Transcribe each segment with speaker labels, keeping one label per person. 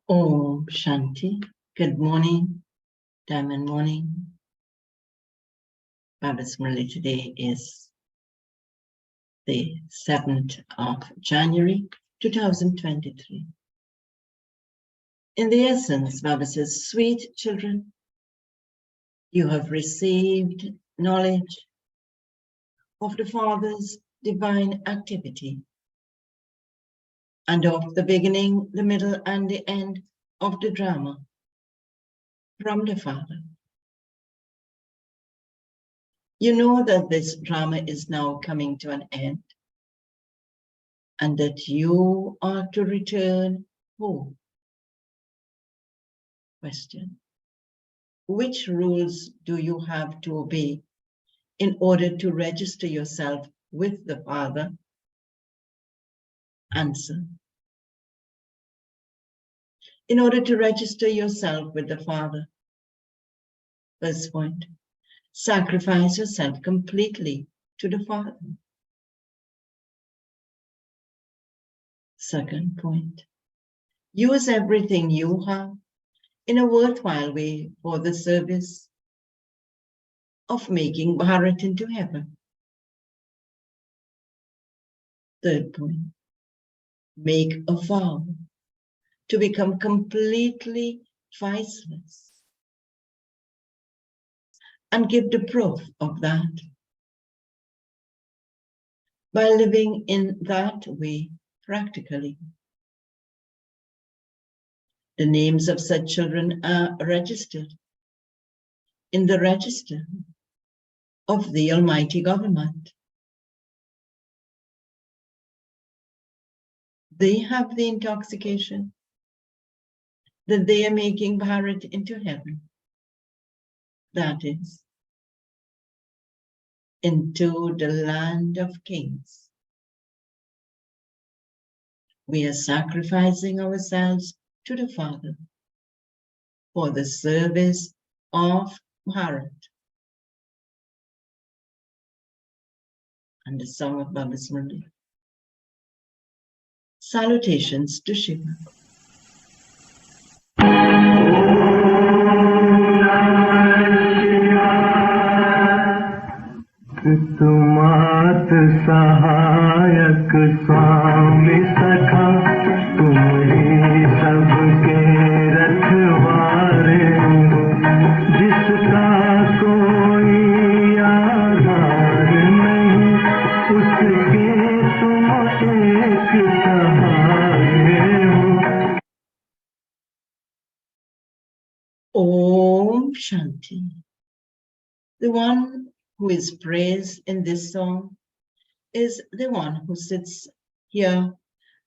Speaker 1: Om Shanti. Good morning, Diamond Morning. Baba's Murli today is the 7th of January, 2023. In the essence, Baba says, sweet children, you have received knowledge of the Father's divine activity and of the beginning, the middle, and the end of the drama from the Father. You know that this drama is now coming to an end and that you are to return home. Question: which rules do you have to obey in order to register yourself with the Father? Answer: in order to register yourself with the Father, first point, sacrifice yourself completely to the Father. Second point, use everything you have in a worthwhile way for the service of making Bharat into heaven. Third point, make a vow to become completely viceless and give the proof of that by living in that way practically. The names of such children are registered in the register of the Almighty Government. They have the intoxication that they are making Bharat into heaven. That is, into the land of kings. We are sacrificing ourselves to the Father for the service of Bharat. And the song of Baba's Murli. Salutations to Shiva.
Speaker 2: तुमात सहायक स्वामी सखा तुम ही सबके रखवारे जिसका कोई आधार नहीं उसके तुम एक सहारे हो।
Speaker 1: Om Shanti. The one who is praised in this song is the one who sits here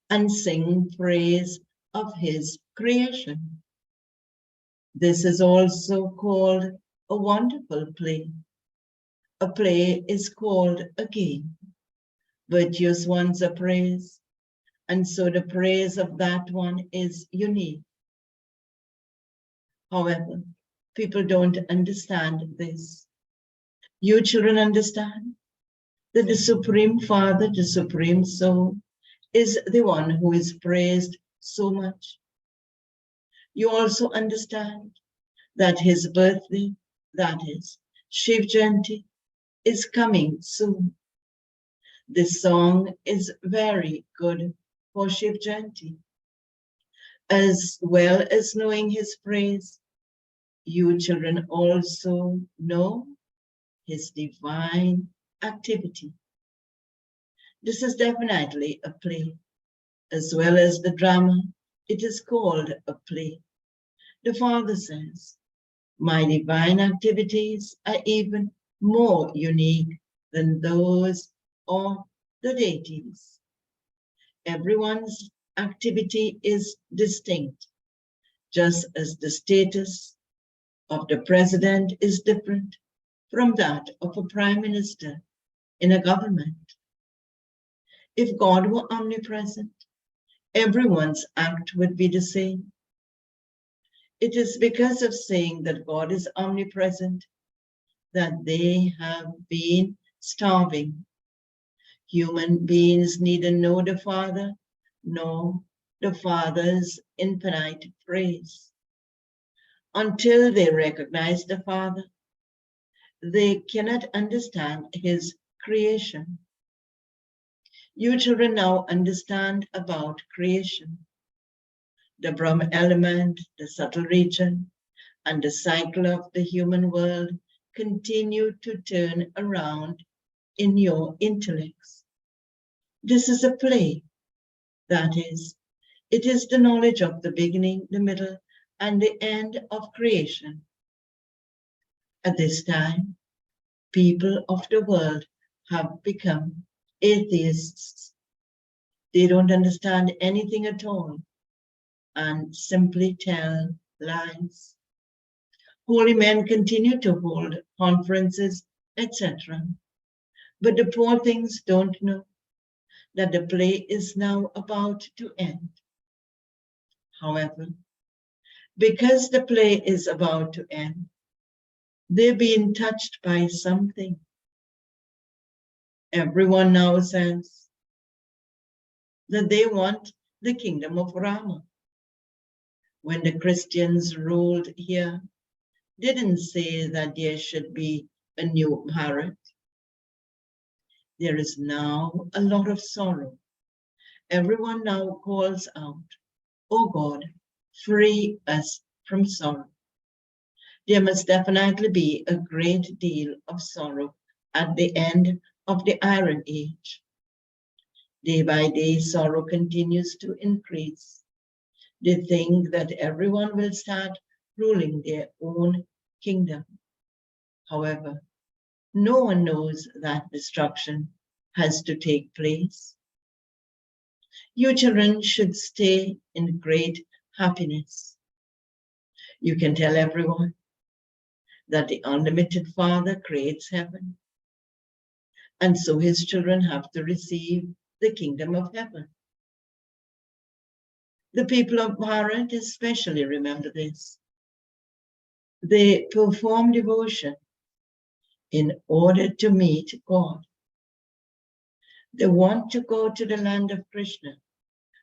Speaker 1: and sings praise of his creation. This is also called a wonderful play. A play is called a game. Virtuous ones are praised, and so the praise of that one is unique. However, people don't understand this. You children understand that the Supreme Father, the Supreme Soul, is the one who is praised so much. You also understand that his birthday, that is, Shiv Jayanti, is coming soon. This song is very good for Shiv Jayanti. As well as knowing his praise, you children also know his divine activity. This is definitely a play. As well as the drama, it is called a play. The Father says, my divine activities are even more unique than those of the deities. Everyone's activity is distinct, just as the status of the president is different from that of a prime minister in a government. If God were omnipresent, everyone's act would be the same. It is because of saying that God is omnipresent that they have been starving. Human beings neither know the Father nor the Father's infinite praise. Until they recognize the Father, they cannot understand his creation. You children now understand about creation, the Brahma element, the subtle region, and the cycle of the human world continue to turn around in your intellects. This is a play, that is, it is the knowledge of the beginning, the middle, and the end of creation. At this time, people of the world have become atheists. They don't understand anything at all and simply tell lies. Holy men continue to hold conferences, etc. But the poor things don't know that the play is now about to end. However, because the play is about to end, they're being touched by something. Everyone now says that they want the kingdom of Rama. When the Christians ruled here, they didn't say that there should be a new Bharat. There is now a lot of sorrow. Everyone now calls out, "Oh God, free us from sorrow." There must definitely be a great deal of sorrow at the end of the Iron Age. Day by day, sorrow continues to increase. They think that everyone will start ruling their own kingdom. However, no one knows that destruction has to take place. You children should stay in great happiness. You can tell everyone that the unlimited Father creates heaven, and so his children have to receive the kingdom of heaven. The people of Bharat especially remember this. They perform devotion in order to meet God. They want to go to the land of Krishna,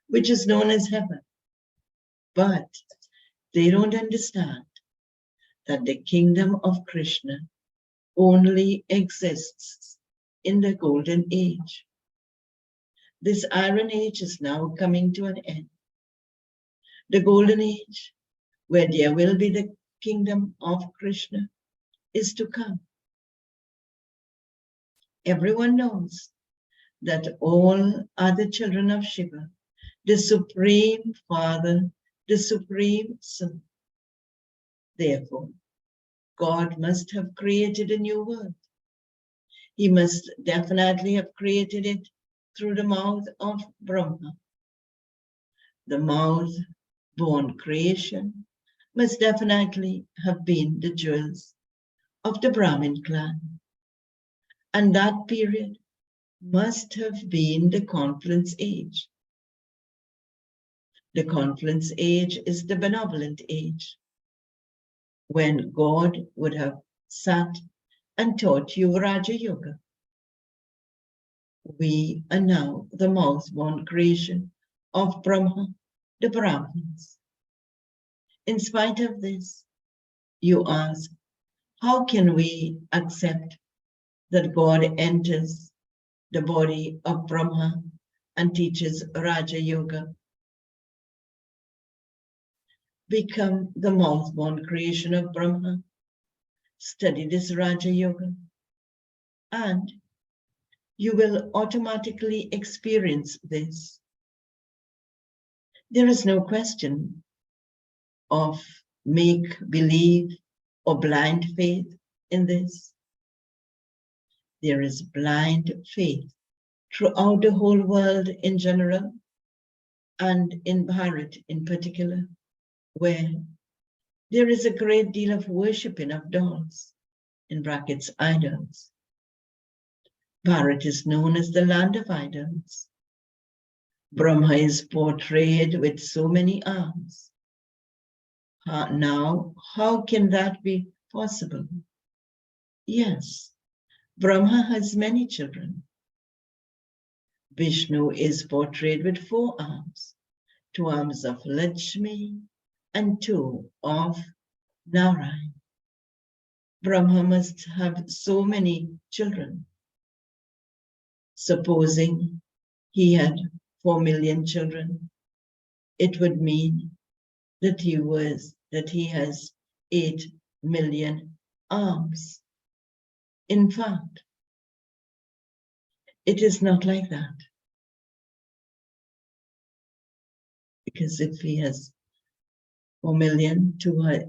Speaker 1: which is known as heaven. But they don't understand that the kingdom of Krishna only exists in the golden age. This Iron Age is now coming to an end. The golden age, where there will be the kingdom of Krishna, is to come. Everyone knows that all other children of Shiva, the Supreme Father, the Supreme Son. Therefore, God must have created a new world. He must definitely have created it through the mouth of Brahma. The mouth-born creation must definitely have been the jewels of the Brahmin clan. And that period must have been the confluence age. The confluence age is the benevolent age, when God would have sat and taught you Raja Yoga. We are now the mouth-born creation of Brahma, the Brahmins. In spite of this, you ask, how can we accept that God enters the body of Brahma and teaches Raja Yoga? Become the mouth-born creation of Brahma, study this Raja Yoga, and you will automatically experience this. There is no question of make-believe or blind faith in this. There is blind faith throughout the whole world in general, and in Bharat in particular, where there is a great deal of worshipping of dolls, in brackets, idols. Bharat is known as the land of idols. Brahma is portrayed with so many arms. Now, how can that be possible? Yes, Brahma has many children. Vishnu is portrayed with 4 arms. 2 arms of Lakshmi, and 2 of Narayan. Brahma must have so many children. Supposing he had 4 million children, it would mean that he has 8 million arms. In fact, it is not like that. Because if he has 4 million,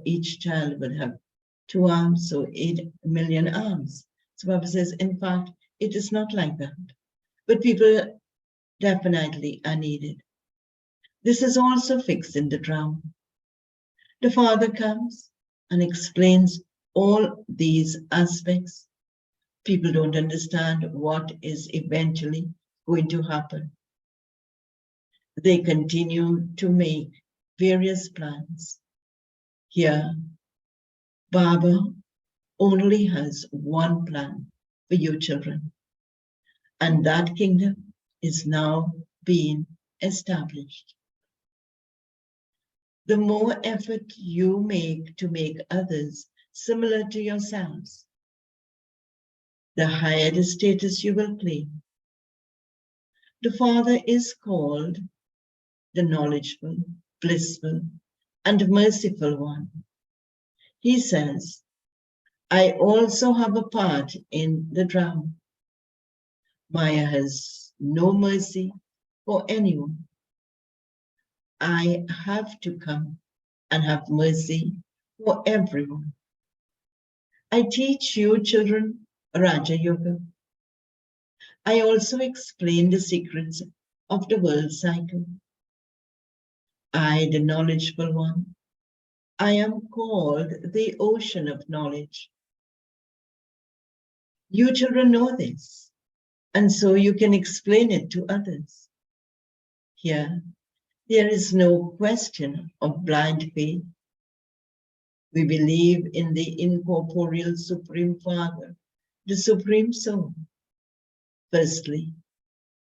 Speaker 1: each child would have 2 arms, so 8 million arms. So Baba says, in fact, it is not like that. But people definitely are needed. This is also fixed in the drama. The father comes and explains all these aspects. People don't understand what is eventually going to happen. They continue to make various plans. Here, Baba only has one plan for you children, and that kingdom is now being established. The more effort you make to make others similar to yourselves, the higher the status you will claim. The Father is called the knowledgeable, blissful, and merciful one. He says, I also have a part in the drama. Maya has no mercy for anyone. I have to come and have mercy for everyone. I teach you children Raja Yoga. I also explain the secrets of the world cycle. I, the knowledgeable one, I am called the ocean of knowledge. You children know this, and so you can explain it to others. Here, there is no question of blind faith. We believe in the incorporeal Supreme Father, the Supreme Soul. Firstly,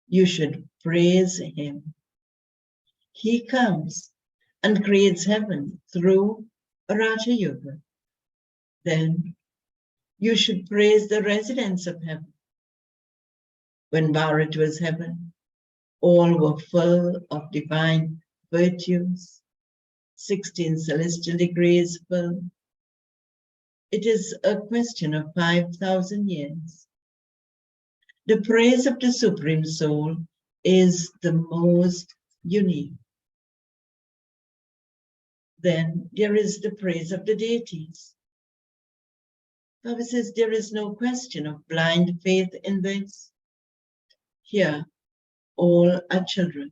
Speaker 1: you should praise him. He comes and creates heaven through Raja Yoga. Then you should praise the residents of heaven. When Bharat was heaven, all were full of divine virtues, 16 celestial degrees full. It is a question of 5,000 years. The praise of the Supreme Soul is the most unique. Then there is the praise of the deities. Baba says there is no question of blind faith in this. Here, all are children.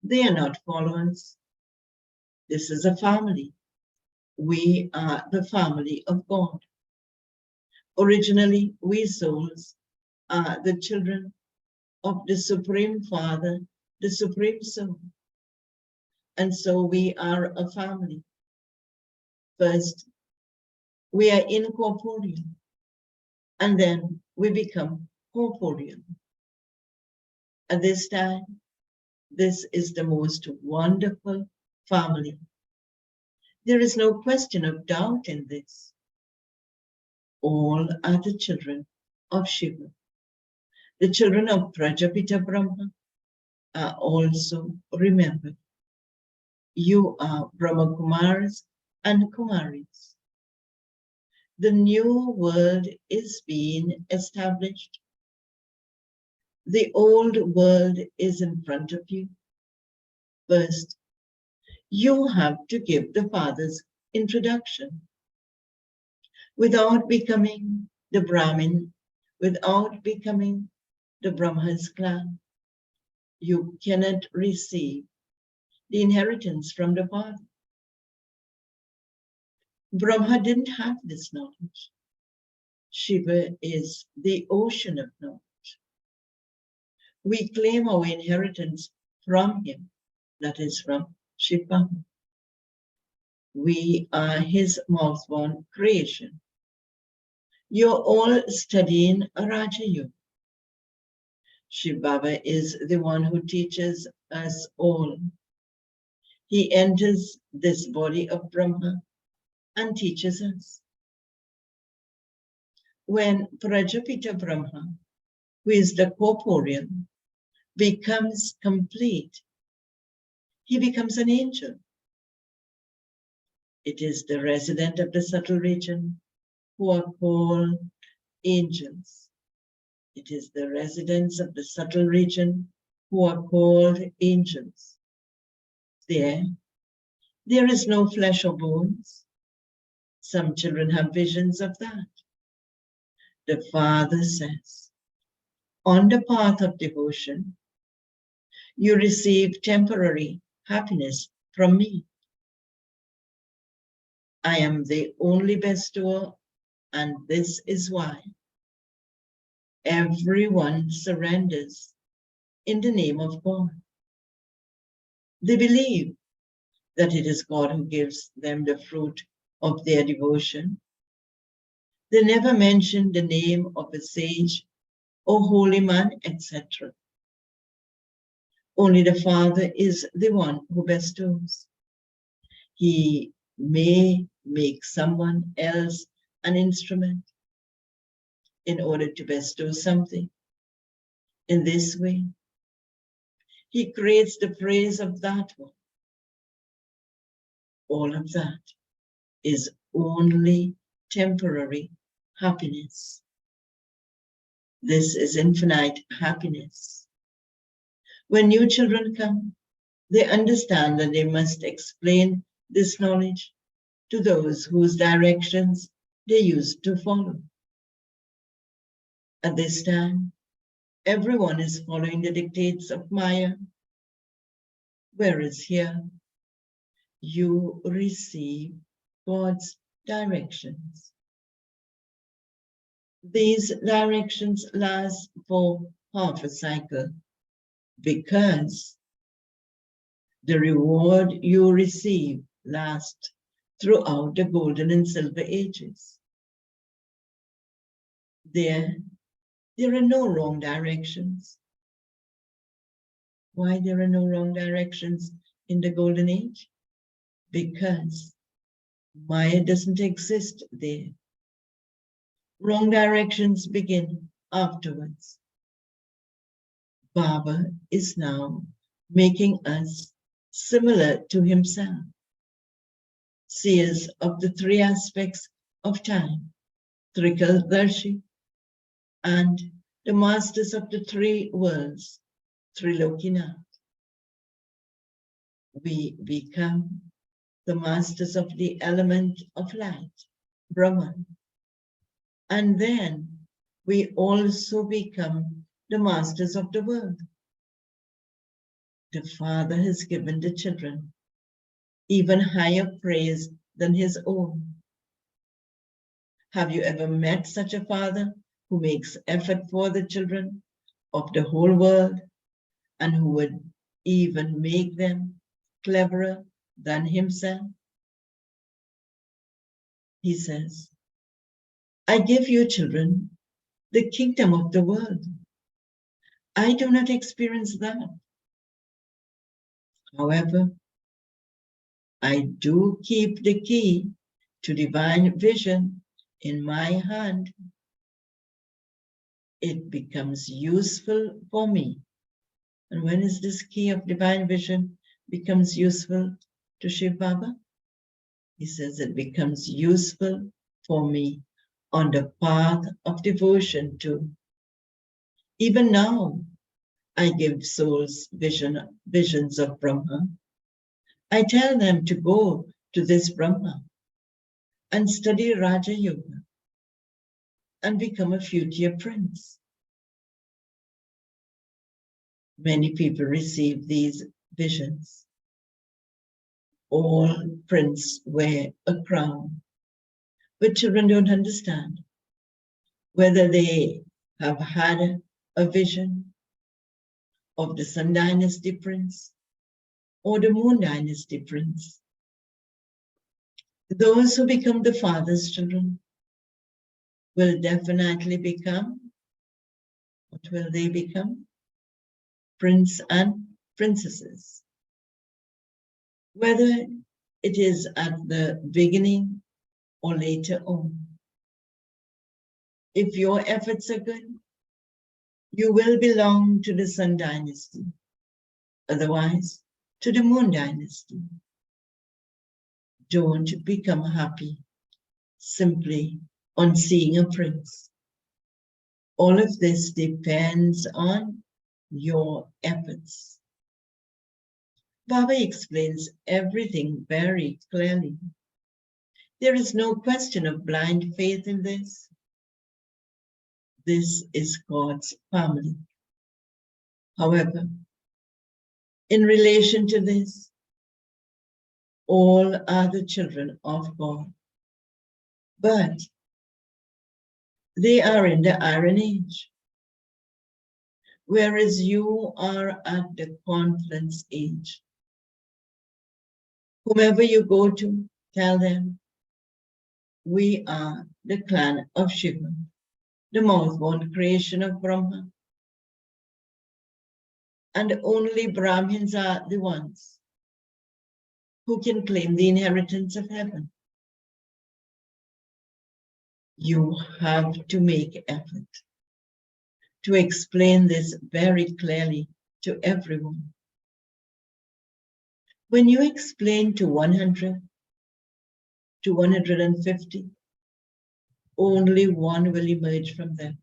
Speaker 1: They are not followers. This is a family. We are the family of God. Originally, we souls are the children of the Supreme Father, the Supreme Soul. And so we are a family. First, we are incorporeal, and then we become corporeal. At this time, this is the most wonderful family. There is no question of doubt in this. All are the children of Shiva. The children of Prajapita Brahma are also remembered. You are Brahma Kumars and Kumaris. The new world is being established. The old world is in front of you. First, you have to give the Father's introduction. Without becoming the Brahmin, without becoming the Brahma's clan, you cannot receive the inheritance from the Father. Brahma didn't have this knowledge. Shiva is the ocean of knowledge. We claim our inheritance from him, that is from Shiva. We are his mouth-born creation. You're all studying Raja Yoga. Shiva Baba is the one who teaches us all he enters this body of Brahma and teaches us. When Prajapita Brahma, who is the corporeal, becomes complete, he becomes an angel. It is the resident of the subtle region who are called angels. It is the residents of the subtle region who are called angels. There is no flesh or bones. Some children have visions of that. The Father says, on the path of devotion, you receive temporary happiness from me. I am the only bestower, and this is why everyone surrenders in the name of God. They believe that it is God who gives them the fruit of their devotion. They never mention the name of a sage or holy man, etc. Only the Father is the one who bestows. He may make someone else an instrument in order to bestow something. In this way, he creates the praise of that one. All of that is only temporary happiness. This is infinite happiness. When new children come, they understand that they must explain this knowledge to those whose directions they used to follow. At this time, everyone is following the dictates of Maya, whereas here, you receive God's directions. These directions last for half a cycle because the reward you receive lasts throughout the golden and silver ages. There are no wrong directions. Why there are no wrong directions in the golden age? Because Maya doesn't exist there. Wrong directions begin afterwards. Baba is now making us similar to himself, seers of the three aspects of time, Trikaldarshi, and the masters of the three worlds, Trilokinath. We become the masters of the element of light, Brahman. And then we also become the masters of the world. The Father has given the children even higher praise than his own. Have you ever met such a father who makes effort for the children of the whole world and who would even make them cleverer than himself? He says, I give you children the kingdom of the world. I do not experience that. However, I do keep the key to divine vision in my hand. It becomes useful for me. And when is this key of divine vision becomes useful to Shiv Baba? He says it becomes useful for me on the path of devotion too. Even now, I give souls visions of Brahma. I tell them to go to this Brahma and study Raja Yoga and become a future prince. Many people receive these visions. All princes wear a crown, but children don't understand whether they have had a vision of the Sun Dynasty prince or the Moon Dynasty prince. Those who become the Father's children will definitely become, what will they become? Prince and princesses. whether it is at the beginning or later on. If your efforts are good, you will belong to the Sun dynasty, otherwise to the Moon dynasty. Don't become happy simply on seeing a prince. All of this depends on your efforts. Baba explains everything very clearly. There is no question of blind faith in this. This is God's family. However, in relation to this, all are the children of God. But they are in the Iron Age, whereas you are at the Confluence Age. Whomever you go to, tell them, we are the clan of Shiva, the mouth-born creation of Brahma. And only Brahmins are the ones who can claim the inheritance of heaven. You have to make effort to explain this very clearly to everyone. When you explain to 100, to 150, only one will emerge from them.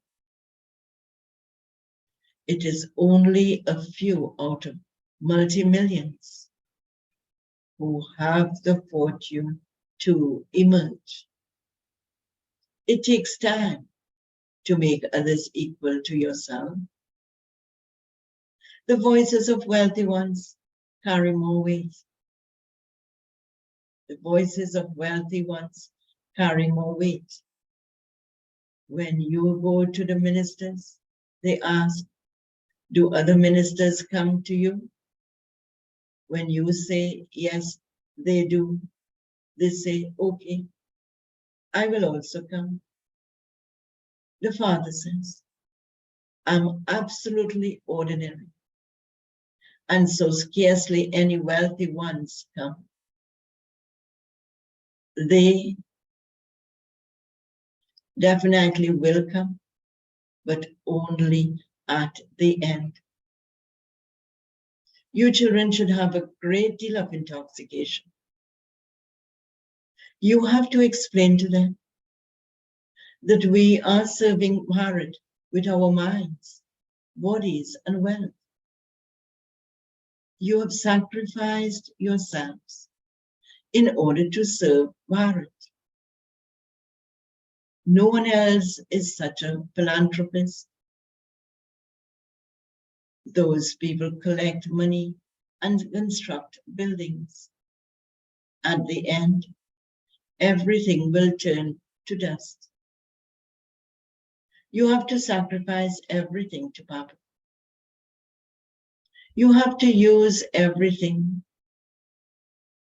Speaker 1: It is only a few out of multi-millions who have the fortune to emerge. It takes time to make others equal to yourself. The voices of wealthy ones carry more weight. The voices of wealthy ones carry more weight. When you go to the ministers, they ask, do other ministers come to you? When you say, yes, they do, they say, okay, I will also come. The Father says, I'm absolutely ordinary, and so scarcely any wealthy ones come. They definitely will come, but only at the end. You children should have a great deal of intoxication. You have to explain to them that we are serving Bharat with our minds, bodies, and wealth. You have sacrificed yourselves in order to serve Bharat. No one else is such a philanthropist. Those people collect money and construct buildings. At the end, everything will turn to dust. You have to sacrifice everything to Baba. You have to use everything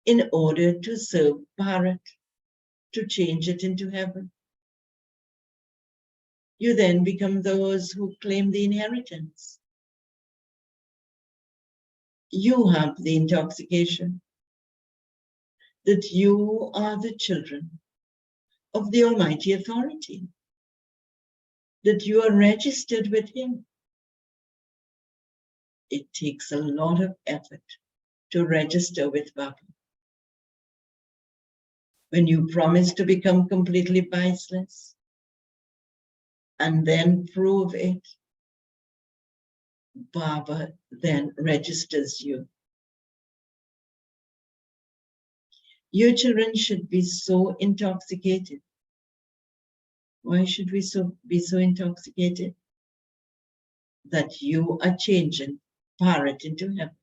Speaker 1: in order to serve Bharat, to change it into heaven. You then become those who claim the inheritance. You have the intoxication that you are the children of the Almighty Authority, that you are registered with Him. It takes a lot of effort to register with Baba. When you promise to become completely viceless and then prove it, Baba then registers you. Your children should be so intoxicated. Why should we be so intoxicated? That you are changing Bharat into heaven.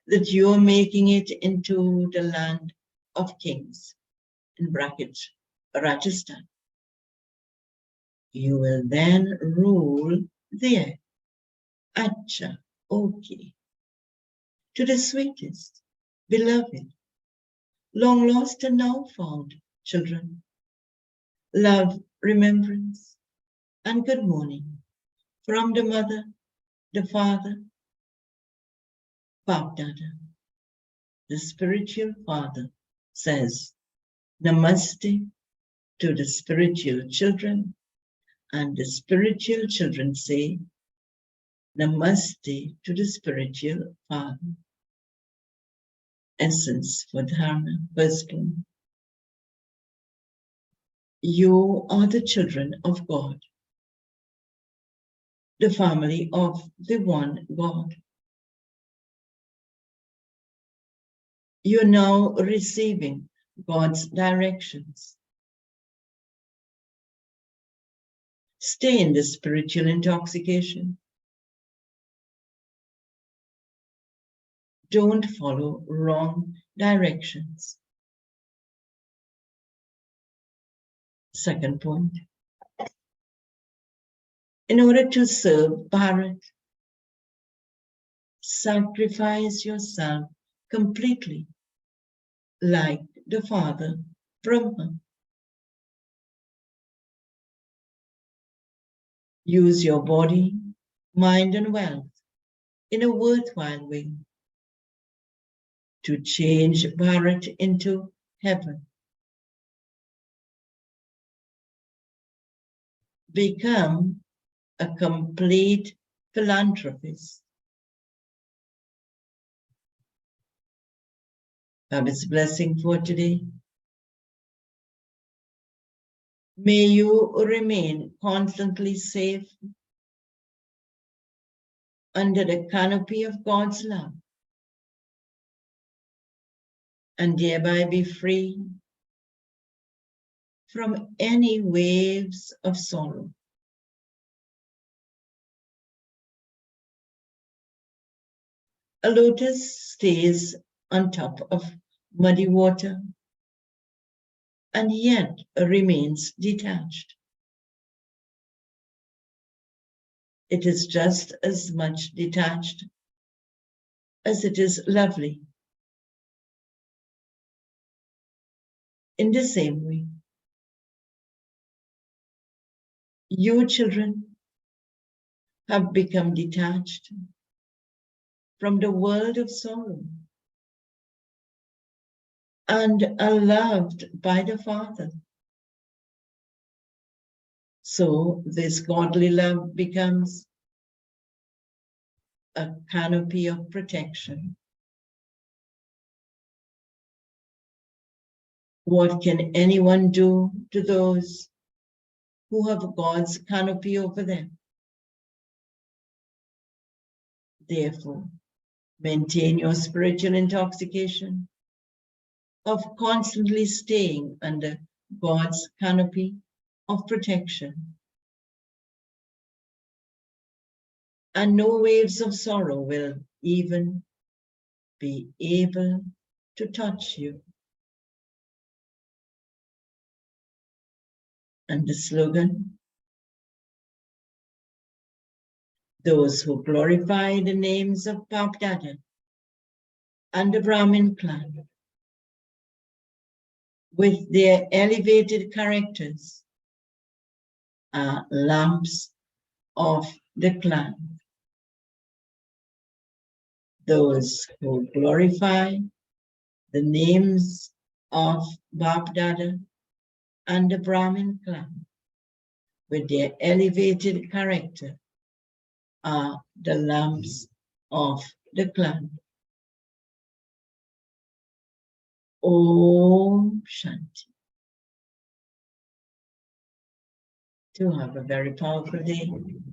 Speaker 1: That you are making it into the land of kings, in brackets, Rajasthan. You will then rule there. Acha, okay. To the sweetest, beloved, long lost and now found children. Love, remembrance, and good morning from the mother, the father, Bab Dada. the spiritual father says namaste to the spiritual children, and the spiritual children say namaste to the spiritual father. Essence for Dharma, firstborn. You are the children of God, the family of the one God. You're now receiving God's directions. Stay in the spiritual intoxication. Don't follow wrong directions. Second point. In order to serve Bharat, sacrifice yourself completely, like the Father Brahma. Use your body, mind, and wealth in a worthwhile way to change Bharat into heaven. Become a complete philanthropist. Bhabat's blessing for today. May you remain constantly safe under the canopy of God's love, and thereby be free from any waves of sorrow. A lotus stays on top of muddy water and yet remains detached. It is just as much detached as it is lovely. In the same way, you children have become detached from the world of sorrow and are loved by the Father. So this godly love becomes a canopy of protection. What can anyone do to those who have God's canopy over them? Therefore, maintain your spiritual intoxication of constantly staying under God's canopy of protection. And no waves of sorrow will even be able to touch you. And the slogan, those who glorify the names of Bap Dada and the Brahmin clan with their elevated characters are lamps of the clan. Those who glorify the names of Bap Dada and the Brahmin clan with their elevated character are the lamps of the clan. Om Shanti. To have a very powerful day.